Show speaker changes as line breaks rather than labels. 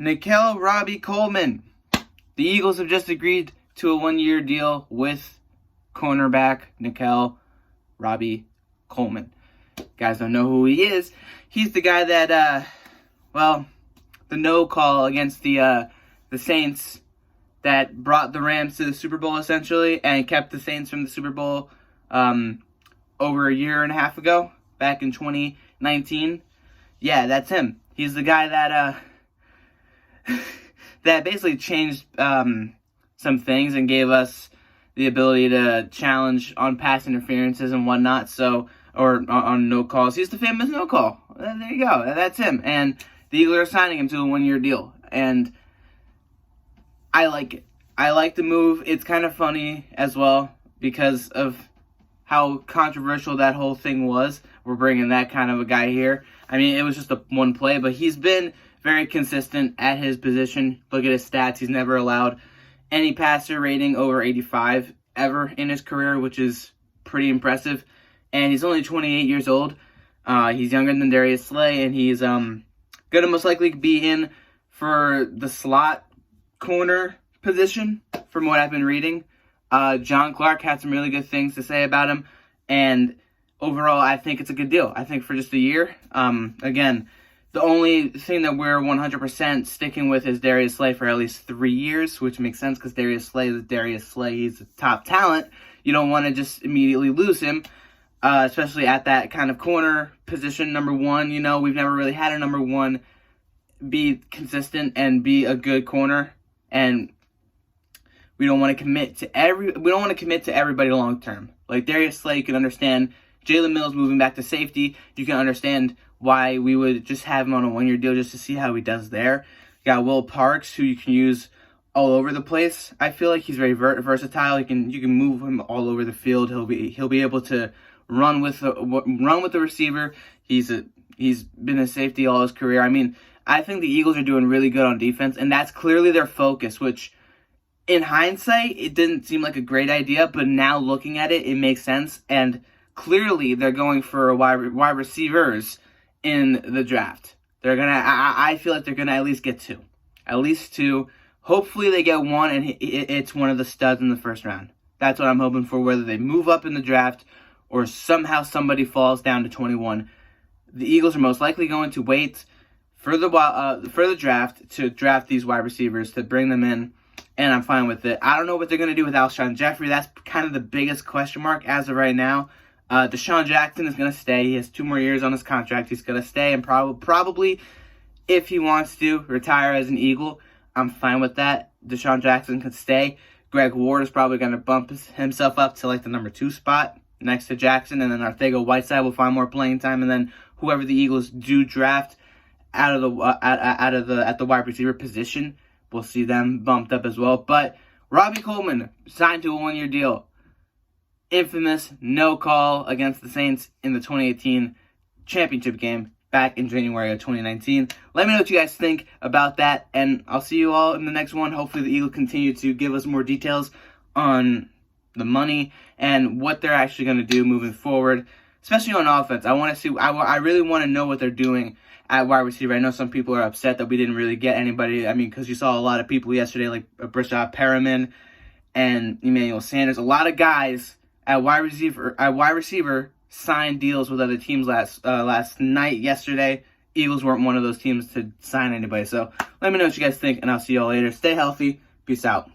Nickell Robey-Coleman. The Eagles have just agreed to a one-year deal with cornerback Nickell Robey-Coleman. Guys don't know who he is. He's the guy that, the no call against the Saints that brought the Rams to the Super Bowl, essentially, and kept the Saints from the Super Bowl over a year and a half ago, back in 2019. Yeah, that's him. He's the guy that that basically changed some things and gave us the ability to challenge on pass interferences and whatnot, or on no calls. He's the famous no call. There you go. That's him. And the Eagles are signing him to a one-year deal. And I like it. I like the move. It's kind of funny as well because of how controversial that whole thing was. We're bringing that kind of a guy here. I mean, it was just a one play, but he's been very consistent at his position. Look at his stats. He's never allowed any passer rating over 85 ever in his career, which is pretty impressive. And he's only 28 years old. He's younger than Darius Slay, and he's going to most likely be in for the slot corner position, from what I've been reading. John Clark had some really good things to say about him, and overall, I think it's a good deal. I think for just a year. Again, the only thing that we're 100% sticking with is Darius Slay for at least 3 years, which makes sense because Darius Slay is Darius Slay. He's a top talent. You don't want to just immediately lose him, especially at that kind of corner position, number one. You know, we've never really had a number one be consistent and be a good corner, and we don't want to commit to everybody long term. Like Darius Slay, you can understand. Jalen Mills moving back to safety, you can understand why we would just have him on a one-year deal just to see how he does there. You got Will Parks, who you can use all over the place. I feel like he's very versatile. You can move him all over the field. He'll be able to run with the receiver. He's been a safety all his career. I mean, I think the Eagles are doing really good on defense, and that's clearly their focus, which in hindsight, it didn't seem like a great idea, but now looking at it, it makes sense. And clearly, they're going for wide receivers in the draft. I feel like they're gonna at least get two. Hopefully, they get one, and it's one of the studs in the first round. That's what I'm hoping for. Whether they move up in the draft or somehow somebody falls down to 21, the Eagles are most likely going to wait for the draft to draft these wide receivers to bring them in. And I'm fine with it. I don't know what they're going to do with Alshon Jeffrey. That's kind of the biggest question mark as of right now. Deshaun Jackson is going to stay. He has 2 more years on his contract. He's going to stay and probably, if he wants to, retire as an Eagle. I'm fine with that. Deshaun Jackson could stay. Greg Ward is probably going to bump himself up to like the number 2 spot next to Jackson. And then Arcega-Whiteside will find more playing time. And then whoever the Eagles do draft at the wide receiver position, we'll see them bumped up as well. But Robey-Coleman signed to a one-year deal. Infamous no call against the Saints in the 2018 championship game back in January of 2019. Let me know what you guys think about that, and I'll see you all in the next one. Hopefully the Eagles continue to give us more details on the money and what they're actually going to do moving forward, especially on offense. I really want to know what they're doing at wide receiver. I know some people are upset that we didn't really get anybody. I mean, because you saw a lot of people yesterday, like Brashad Perriman and Emmanuel Sanders. A lot of guys at wide receiver signed deals with other teams last night, yesterday. Eagles weren't one of those teams to sign anybody. So let me know what you guys think, and I'll see you all later. Stay healthy. Peace out.